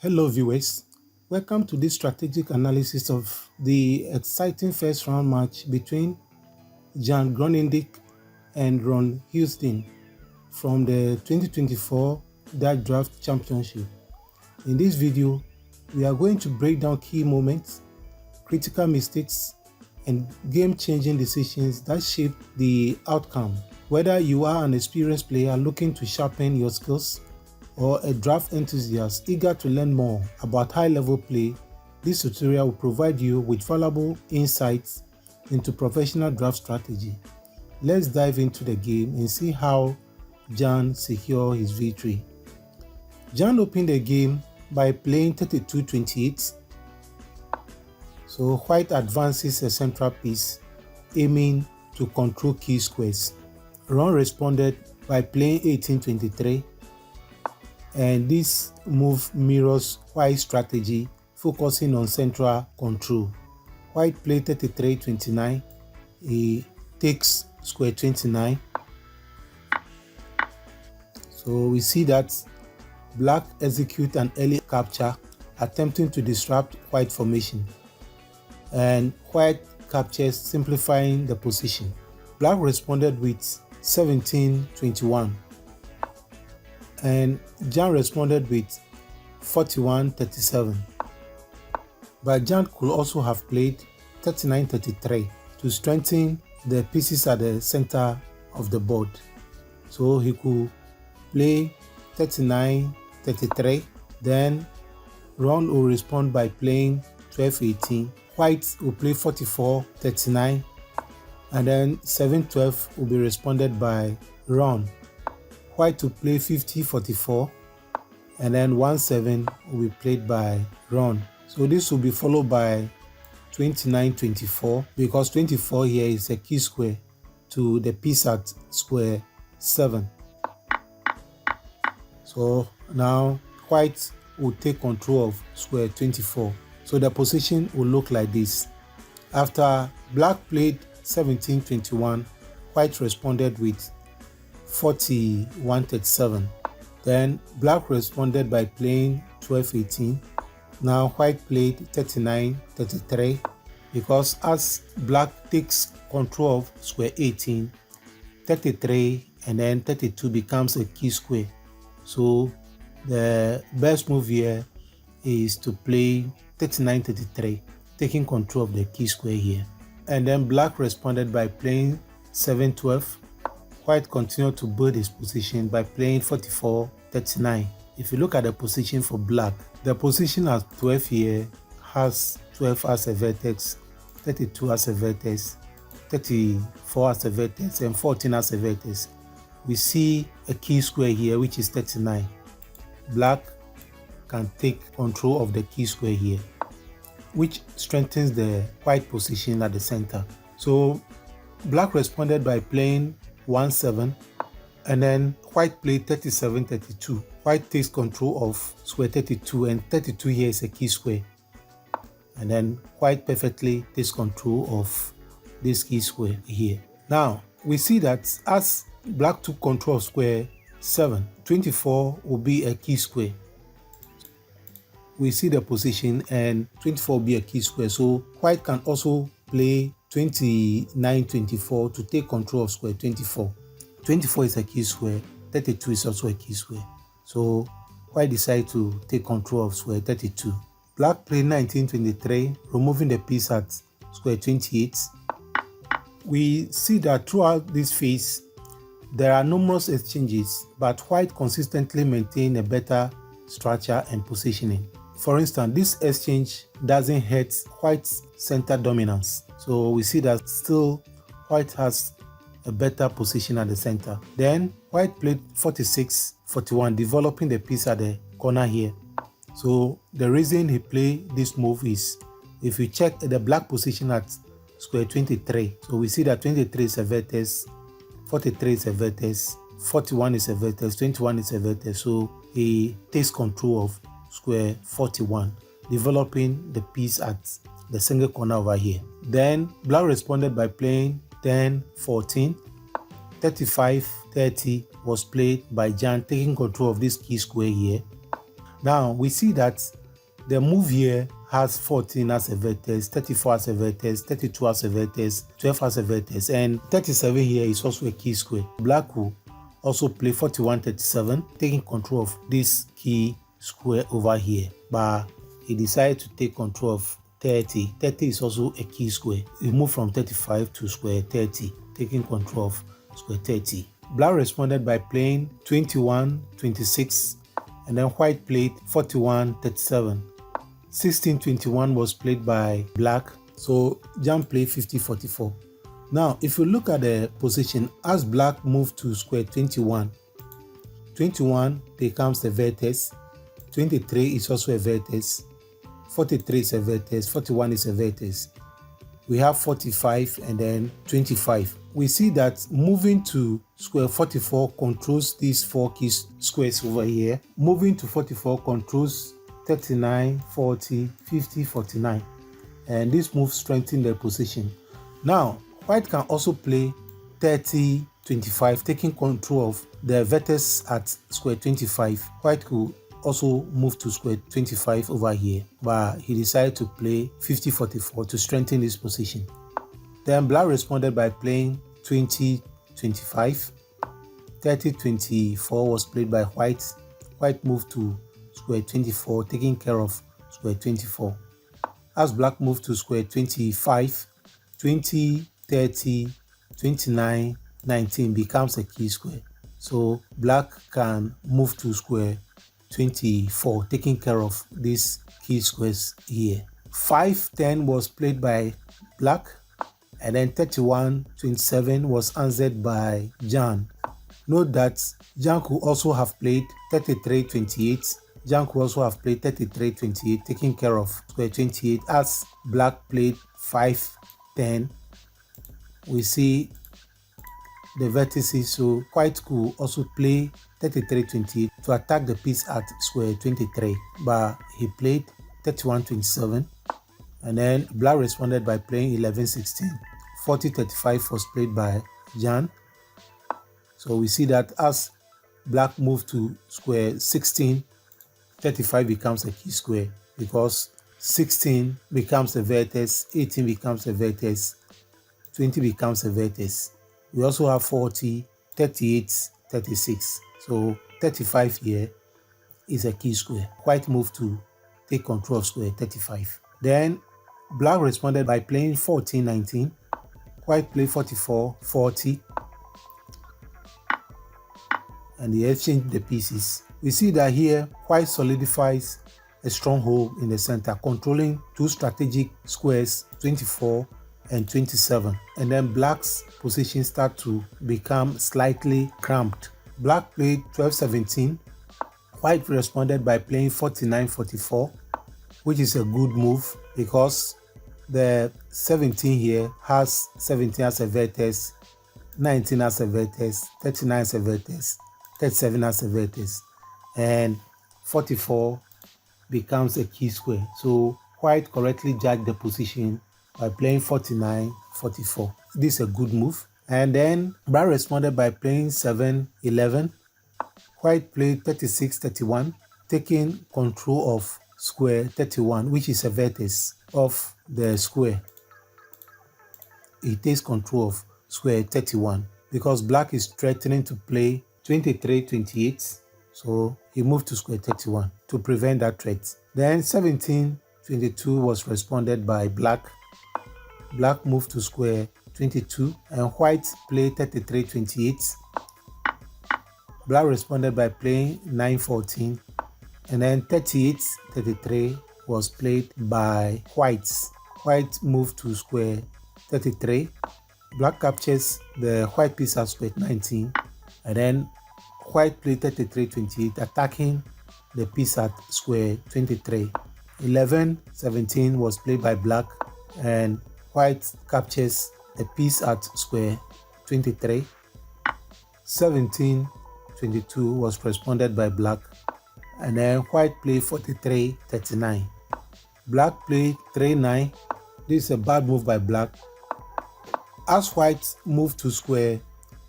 Hello viewers, welcome to this strategic analysis of the exciting first round match between Jan Groenendijk and Ron Heusdens from the 2024 Dutch Draughts Championship. In this video, we are going to break down key moments, critical mistakes, and game-changing decisions that shape the outcome. Whether you are an experienced player looking to sharpen your skills, or a draft enthusiast eager to learn more about high-level play, this tutorial will provide you with valuable insights into professional draft strategy. Let's dive into the game and see how Jan secured his victory. Jan opened the game by playing 32-28. So white advances a central piece, aiming to control key squares. Ron responded by playing 18-23. And this move mirrors White's strategy, focusing on central control. White played 33-29. He takes square 29. So we see that Black execute an early capture, attempting to disrupt White formation. And White captures, simplifying the position. Black responded with 17-21. And Jan responded with 41-37. But Jan could also have played 39-33 to strengthen the pieces at the center of the board. So he could play 39-33. Then Ron will respond by playing 12-18. White will play 44-39. And then 7-12 will be responded by Ron. White to play 50-44, and then 1-7 will be played by Ron. So this will be followed by 29-24, because 24 here is a key square to the piece at square 7. So now White will take control of square 24. So the position will look like this. After Black played 17-21, White responded with 41-37. Then Black responded by playing 12-18. Now White played 39-33, because as Black takes control of square 18, 33 and then 32 becomes a key square. So the best move here is to play 39-33, taking control of the key square here. And then Black responded by playing 7-12. White continued to build his position by playing 44-39. If you look at the position for Black, the position at 12 here has 12 as a vertex, 32 as a vertex, 34 as a vertex, and 14 as a vertex. We see a key square here, which is 39. Black can take control of the key square here, which strengthens the White position at the center. So Black responded by playing 1-7, and then White played 37-32. White takes control of square 32, and 32 here is a key square. And then White perfectly takes control of this key square here. Now we see that as Black took control of square 7, 24 will be a key square. We see the position, and 24 will be a key square. So White can also play 29-24 to take control of square 24. 24 is a key square, 32 is also a key square. So White decided to take control of square 32. Black played 19-23, removing the piece at square 28. We see that throughout this phase, there are numerous exchanges, but White consistently maintained a better structure and positioning. For instance, this exchange doesn't hurt White's center dominance. So we see that still White has a better position at the center. Then White played 46-41, developing the piece at the corner here. So the reason he played this move is, if you check the Black position at square 23, so we see that 23 is a vertex, 43 is a vertex, 41 is a vertex, 21 is a vertex. So he takes control of square 41, developing the piece at the single corner over here. Then Black responded by playing 10-14. 35-30 was played by Jan, taking control of this key square here. Now we see that the move here has 14 as a vertex, 34 as a vertex, 32 as a vertex, 12 as a vertex, and 37 here is also a key square. Black will also play 41, 37, taking control of this key square over here, but he decided to take control of 30. 30 is also a key square. We move from 35 to square 30, taking control of square 30. Black responded by playing 21, 26, and then white played 41, 37. 16, 21 was played by black, so Jan played 50, 44. Now, if you look at the position, as black moved to square 21, 21 becomes the vertex, 23 is also a vertex, 43 is a vertex, 41 is a vertex. We have 45 and then 25. We see that moving to square 44 controls these four key squares over here. Moving to 44 controls 39, 40, 50, 49. And this move strengthens their position. Now, white can also play 30, 25, taking control of the vertex at square 25. White could also move to square 25 over here, but he decided to play 50, 44 to strengthen his position. Then black responded by playing 20, 25. 30, 24 was played by white. White moved to square 24, taking care of square 24. As black moved to square 25, 20, 30, 29, 19 becomes a key square. So black can move to square 24, taking care of these key squares here. 5, 10 was played by black, and then 31, 27 was answered by Jan. Note that Jan could also have played 33, 28. Jan could also have played 33, 28, taking care of square 28. As black played 5, 10, we see the vertices, so white could also play 33, 28 to attack the piece at square 23, but he played 31, 27, and then black responded by playing 11, 16. 40, 35 was played by Jan. So we see that as black moved to square 16, 35 becomes a key square because 16 becomes a vertex, 18 becomes a vertex, 20 becomes a vertex. We also have 40, 38, 36. So 35 here is a key square. White moved to take control of square 35. Then black responded by playing 14, 19. White played 44, 40. And they exchanged the pieces. We see that here, white solidifies a stronghold in the center, controlling two strategic squares, 24 and 27. And then black's position start to become slightly cramped. Black played 12, 17. White responded by playing 49, 44, which is a good move because the 17 here has 17 as a vertex, 19 as a vertex, 39 as a vertex, 37 as a vertex, and 44 becomes a key square. So white correctly judged the position by playing 49, 44. This is a good move. And then black responded by playing 7, 11. White played 36, 31, taking control of square 31, which is a vertex of the square. He takes control of square 31 because black is threatening to play 23, 28. So he moved to square 31 to prevent that threat. Then 17, 22 was responded by black. Black moved to square 22 and white played 33, 28. Black responded by playing 9, 14. And then 38, 33 was played by white. White moved to square 33. Black captures the white piece at square 19. And then white played 33, 28, attacking the piece at square 23. 11, 17 was played by black, and white captures the piece at square 23. 17, 22 was responded by black, and then white played 43, 39. Black played 3, 9. This is a bad move by black. As white moved to square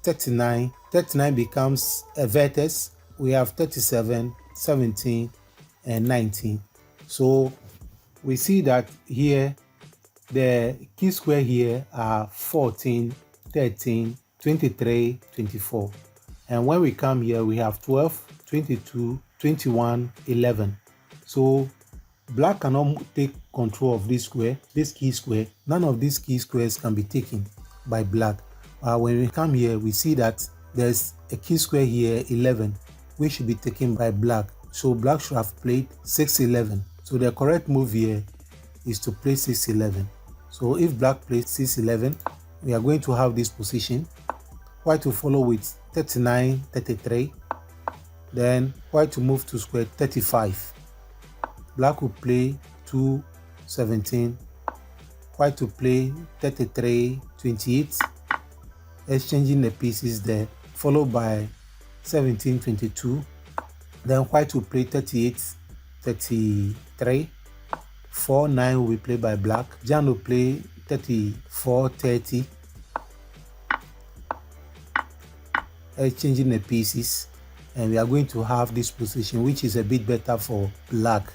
39, 39 becomes a vertex. We have 37, 17, and 19. So we see that here the key square here are 14, 13, 23, 24. And when we come here, we have 12, 22, 21, 11. So black cannot take control of this square, this key square. None of these key squares can be taken by black. When we come here, we see that there's a key square here, 11, which should be taken by black. So black should have played 6-11. So the correct move here is to play 6-11. So if black plays 6-11, we are going to have this position. White to follow with 39, 33. Then white to move to square 35. Black will play 2, 17. White to play 33, 28. Exchanging the pieces there, followed by 17, 22. Then white will play 38, 33. 4, 9 will be played by black. Jan will play 34, 30. Exchanging the pieces, and we are going to have this position, which is a bit better for black.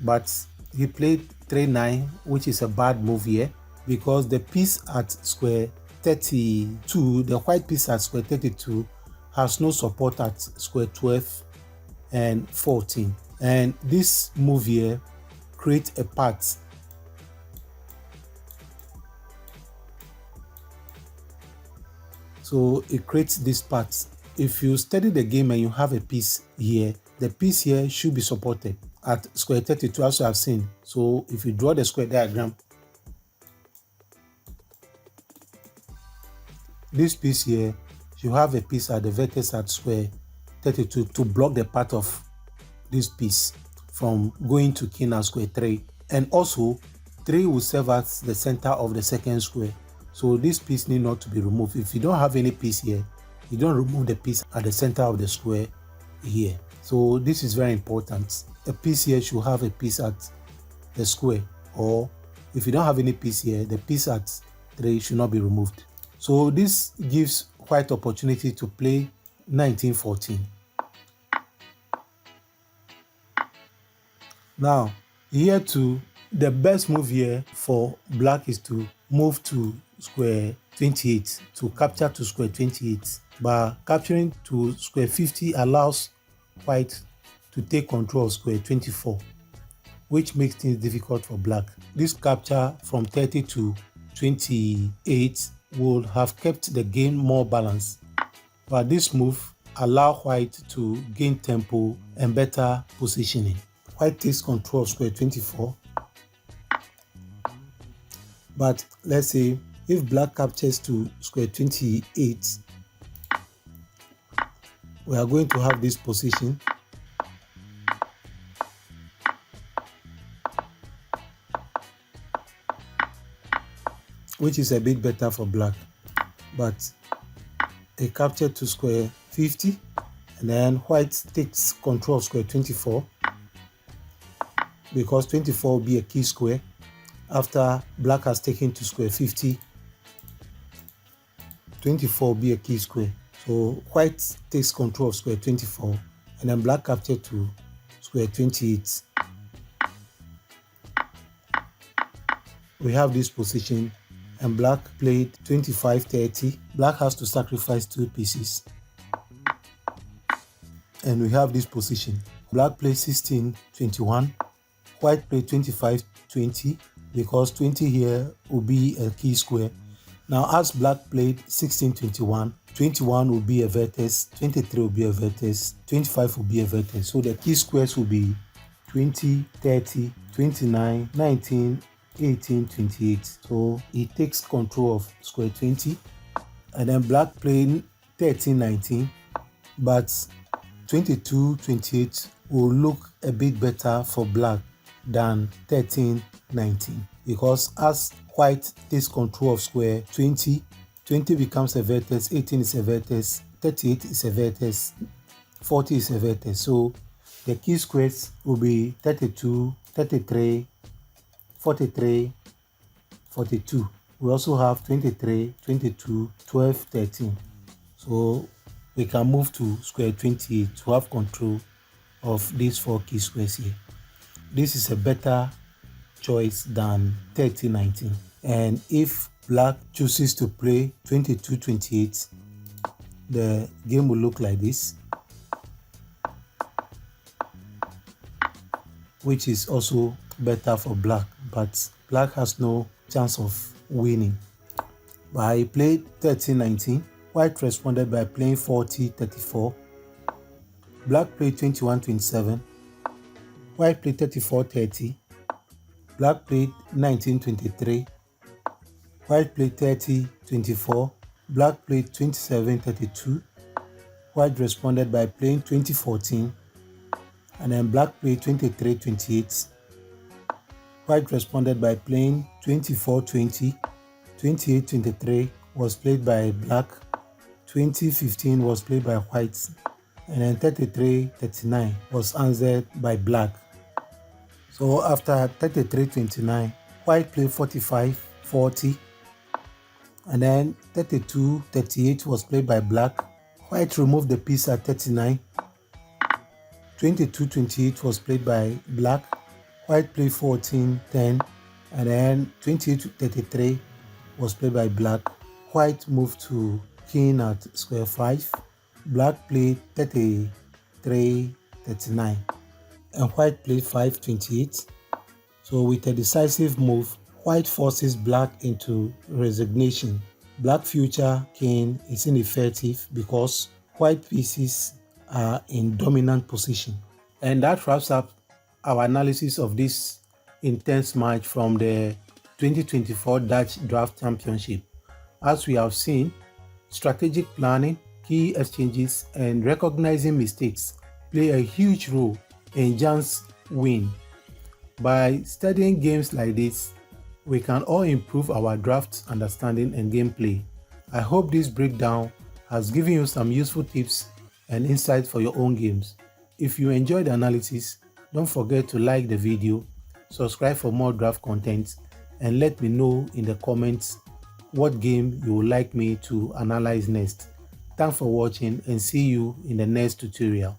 But he played 3-9, which is a bad move here, because the piece at square 32, the white piece at square 32, has no support at square 12 and 14. And this move here creates a path. So it creates this path. If you study the game and you have a piece here, the piece here should be supported at square 32, as you have seen. So if you draw the square diagram, this piece here, you have a piece at the vertex at square 32 to block the path of this piece from going to king at square 3. And also, 3 will serve as the center of the second square. So this piece need not to be removed. If you don't have any piece here, you don't remove the piece at the center of the square here. So this is very important. A piece here should have a piece at the square, or if you don't have any piece here, the piece at 3 should not be removed. So this gives white opportunity to play 19-14. Now, here too, the best move here for black is to move to square 28, to capture to square 28. But capturing to square 50 allows white to take control of square 24, which makes things difficult for black. This capture from 30 to 28 would have kept the game more balanced. But this move allows white to gain tempo and better positioning. White takes control of square 24. But let's say if black captures to square 28, we are going to have this position. Which is a bit better for black. But a capture to square 50, and then white takes control of square 24, because 24 will be a key square after black has taken to square 50. 24 will be a key square. So white takes control of square 24, and then black capture to square 28. We have this position, and black played 25-30. Black has to sacrifice 2 pieces. And we have this position. Black played 16-21. White played 25-20, because 20 here will be a key square. Now, as black played 16-21, 21 will be a vertex, 23 will be a vertex, 25 will be a vertex. So the key squares will be 20, 30, 29, 19, 18, 28. So he takes control of square 20. And then black playing 13, 19, but 22, 28 will look a bit better for black than 13, 19, because as white takes control of square 20, 20 becomes a vertex, 18 is a vertex, 38 is a vertex, 40 is a vertex. So the key squares will be 32, 33, 43, 42. We also have 23, 22, 12, 13. So we can move to square 28 to have control of these 4 key squares here. This is a better choice than 30-19. And if black chooses to play 22-28, the game will look like this, which is also better for black, but black has no chance of winning. But I played 30-19. White responded by playing 40-34. Black played 21-27. White played 34-30. Black played 19-23. White played 30-24. Black played 27-32. White responded by playing 20-14. And then black played 23-28. White responded by playing 24-20. 28-23 was played by black. 20-15 was played by white. And then 33-39 was answered by black. So after 33-29, white played 45-40. And then 32-38 was played by black. White removed the piece at 39. 22-28 was played by black. White played 14-10. And then 28-33 was played by black. White moved to king at square 5. Black played 33-39. And white played 5-28. So with a decisive move, white forces black into resignation. Black future king is ineffective because white pieces are in dominant position. And that wraps up our analysis of this intense match from the 2024 Dutch Draughts Championship. As we have seen, strategic planning, key exchanges, and recognizing mistakes play a huge role in Jan's win. By studying games like this, we can all improve our draft understanding and gameplay. I hope this breakdown has given you some useful tips and insights for your own games. If you enjoyed the analysis, don't forget to like the video, subscribe for more draft content, and let me know in the comments what game you would like me to analyze next. Thanks for watching and see you in the next tutorial.